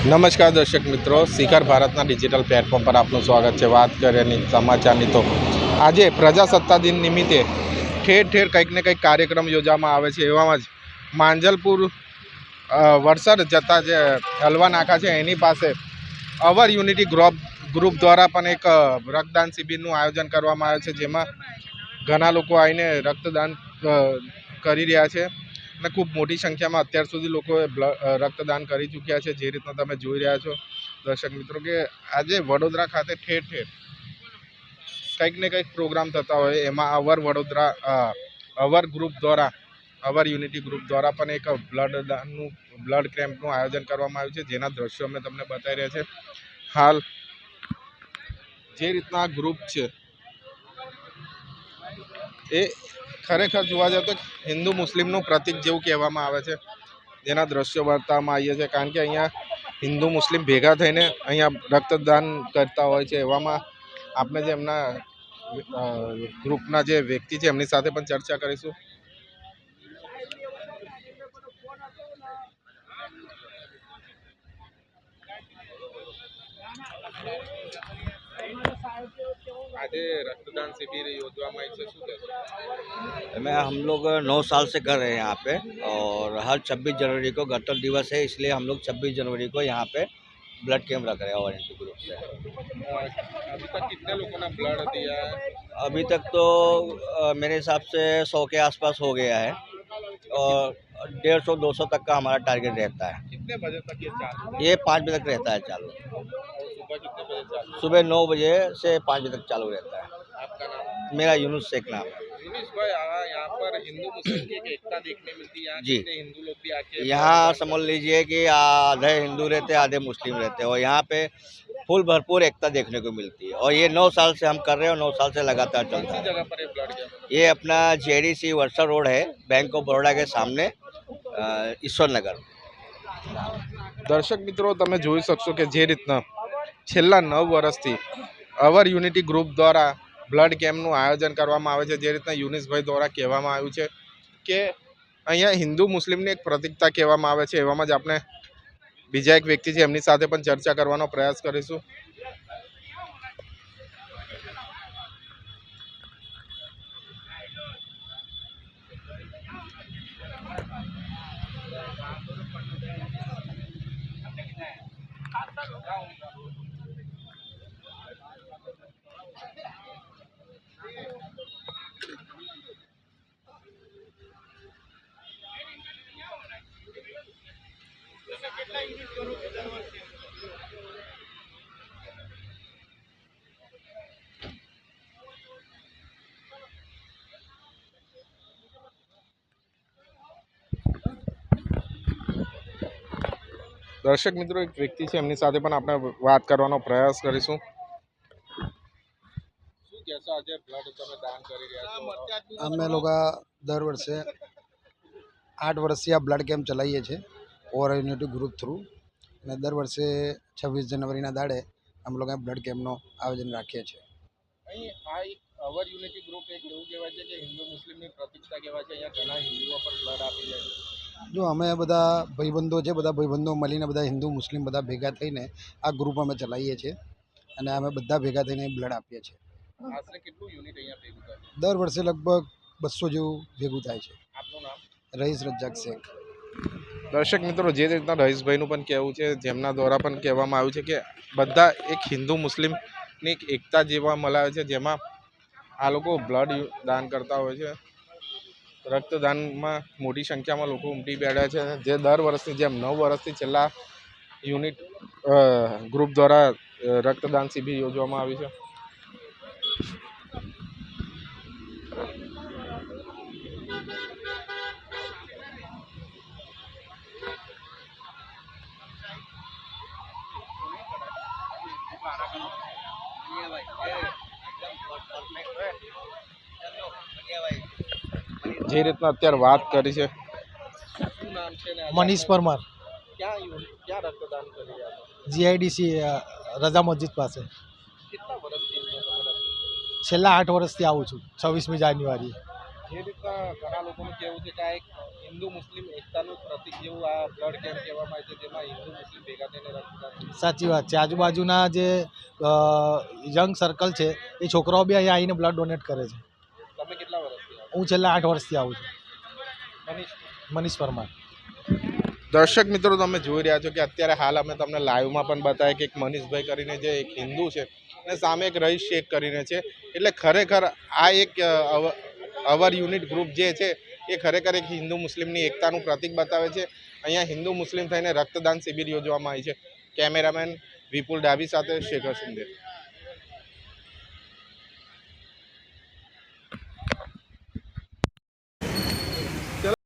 નમસ્કાર દર્શક મિત્રો, શિખર ભારતના ડિજિટલ પ્લેટફોર્મ પર આપનું સ્વાગત છે। વાત કરીએ સમાચારની તો આજે પ્રજાસત્તાક દિન નિમિત્તે ઠેર ઠેર કંઈક ને કંઈક કાર્યક્રમ યોજવામાં આવે છે। એવામાં જ માંજલપુર વડસર જતા જે હલવા નાકા છે એની પાસે અવર યુનિટી ગ્રુપ દ્વારા પણ એક રક્તદાન શિબિરનું આયોજન કરવામાં આવે છે, જેમાં ઘણા લોકો આવીને રક્તદાન કરી રહ્યા છે અને ખૂબ મોટી સંખ્યામાં અત્યાર સુધી લોકોએ રક્તદાન કરી ચૂક્યા છે। જે રીતના તમે જોઈ રહ્યા છો દર્શક મિત્રો કે આજે વડોદરા ખાતે ઠેર ઠેર કંઈક ને કંઈક પ્રોગ્રામ થતા હોય, એમાં અવર ગ્રુપ દ્વારા અવર યુનિટી ગ્રુપ દ્વારા પણ એક બ્લડ કેમ્પનું આયોજન કરવામાં આવ્યું છે, જેના દ્રશ્યો અમે તમને બતાવી રહ્યા છે। હાલ જે રીતના ગ્રુપ છે એ ખરેખર જોવા જાય તો હિન્દુ મુસ્લિમનું પ્રતીક જેવું કહેવામાં આવે છે, જેના દ્રશ્યો બતાવવામાં આવીએ છીએ। કારણ કે અહીંયા હિન્દુ મુસ્લિમ ભેગા થઈને અહીંયા રક્તદાન કરતા હોય છે। એવામાં આપણે જે એમના ગ્રુપના જે વ્યક્તિ છે એમની સાથે પણ ચર્ચા કરીશું। આજે रक्तदान शिविर योजવામાં આવી છે, શું કહેશો? मैं हम लोग 9 साल से कर रहे हैं यहाँ पे, और हर 26 जनवरी को गणतंत्र दिवस है, इसलिए हम लोग 26 जनवरी को यहाँ पे ब्लड कैंप रख रहे हैं वॉलंटियर ग्रुप से। अभी तक कितने लोगों ने ब्लड दिया है? अभी तक तो मेरे हिसाब से 100 के आसपास हो गया है, और 150-200 तक का हमारा टारगेट रहता है। कितने बजे तक ये चालू? ये 5 बजे तक रहता है चालू। सुबह कितने बजे चालू? सुबह 9 बजे से 5 बजे तक चालू रहता है। आपका नाम? मेरा यूनुस शेख नाम है। यूनुस भाई, यहाँ पर हिंदू मुस्लिम की एक एकता देखने मिलती है। यहाँ जी। कितने हिंदू लोग भी आके यहाँ समझ लीजिए कि आधे हिंदू रहते हैं, आधे मुस्लिम रहते हैं, और यहाँ पे फुल भरपूर एकता देखने को मिलती है। और ये 9 साल से हम कर रहे हैं, और 9 साल से लगातार चल रहा है। जगह पर ब्लड कैंप? ये अपना JDC वर्षा रोड है, बैंक ऑफ बड़ौदा के सामने, ईश्वर नगर। દર્શક મિત્રો, તમે જોઈ શકશો કે જે રીતના છેલ્લા 9 વર્ષથી અવર યુનિટી ગ્રુપ દ્વારા બ્લડ કેમ્પનું આયોજન કરવામાં આવે છે। જે રીતના યુનિસભાઈ દ્વારા કહેવામાં આવ્યું છે કે અહીંયા હિન્દુ મુસ્લિમની એક પ્રતિકતા કહેવામાં આવે છે, એવામાં જ આપણે બીજા એક વ્યક્તિ છે એમની સાથે પણ ચર્ચા કરવાનો પ્રયાસ કરીશું। દર્શક મિત્રો, એક વ્યક્તિ છે એમની સાથે પણ આપણે વાત કરવાનો પ્રયાસ કરીશું। શું કહેશો, આજે બ્લડ તમે દાન કરી રહ્યા છો? અમે લોકો દર વર્ષે 8 વર્ષથી આ બ્લડ કેમ્પ ચલાવીએ છીએ ઓવર યુનિટી ગ્રુપ થ્રુ, અને દર વર્ષે 26 જનવરીના દાડે અમે લોકો બ્લડ કેમ્પનું આયોજન રાખીએ છીએ। અહીં આ અવર યુનિટી ગ્રુપ એક એવું કહેવાય છે કે હિન્દુ મુસ્લિમની પ્રતિષ્ઠા કહેવાય છે। અહીંયા ઘણા હિન્દુઓ પણ બ્લડ આપી જાય છે। જો અમે બધા ભાઈબંધો છે, બધા ભાઈબંધો મળીને બધા હિન્દુ મુસ્લિમ બધા ભેગા થઈને આ ગ્રુપ અમે ચલાવીએ છીએ, અને અમે બધા ભેગા થઈને બ્લડ આપીએ છીએ। આશરે કેટલું યુનિટ અહીંયા ભેગું થાય? દર વર્ષે લગભગ 200 જેવું ભેગું થાય છે। આપનું નામ? રઈસ રજાક શેખ। દર્શક મિત્રો, જે રીતના રઈસભાઈનું પણ કહેવું છે, જેમના દ્વારા પણ કહેવામાં આવ્યું છે કે બધા એક હિન્દુ મુસ્લિમની એકતા જેવા મલાવે છે, જેમાં આ લોકો બ્લડ દાન કરતા હોય છે। રક્તદાનમાં મોટી સંખ્યામાં લોકો ઉમટી બેઠા છે, જે દર વર્ષની જેમ 9 વર્ષથી છેલ્લા યુનિટ ગ્રુપ દ્વારા રક્તદાન શિબિર યોજવામાં આવી છે। જે રીતના અત્યારે વાત કરી છે, શું નામ છે? मनीष परमार, ક્યાં રક્તદાન કરી રહ્યા છો? GIDC રજા મસ્જિદ પાસે। કેટલા વર્ષથી અહીંયા તમે છેલ્લા 8 વર્ષથી આવું છું, 26મી જાન્યુઆરી। જે રીતના ઘણા લોકોનું કહેવું છે કે આ એક હિન્દુ મુસ્લિમ એકતાનું પ્રતિક જેવું આ બ્લડ કેમ્પ કહેવામાં આવે છે, જેમાં હિન્દુ મુસ્લિમ ભેગા થઈને રક્તદાન. સાચી વાત છે. આજુબાજુના જે યંગ સર્કલ છે એ છોકરાઓ બી અહીંયા આવીને બ્લડ ડોનેટ કરે છે. તમે કેટલા વર્ષથી આવો? હું છેલ્લા 8 વર્ષથી આવું છું. મનીષ, મનીષ પરમાર. દર્શક મિત્રો તમે જોઈ રહ્યા છો કે અત્યારે હાલ અમે તમને લાઈવમાં પણ બતાવ્યા કે એક મનીષભાઈ કરીને જે એક હિન્દુ છે અને સામે એક રહીશ શેખ કરીને છે. એટલે ખરેખર આ એક અવર યુનિટ ગ્રુપ જે છે એ ખરેખર એક હિન્દુ મુસ્લિમની એકતાનું પ્રતિક બતાવે છે. અહીંયા હિન્દુ મુસ્લિમ થઈને રક્તદાન શિબિર યોજવામાં આવી છે. કેમેરામેન વિપુલ ડાબી સાથે શેખર સિંધે.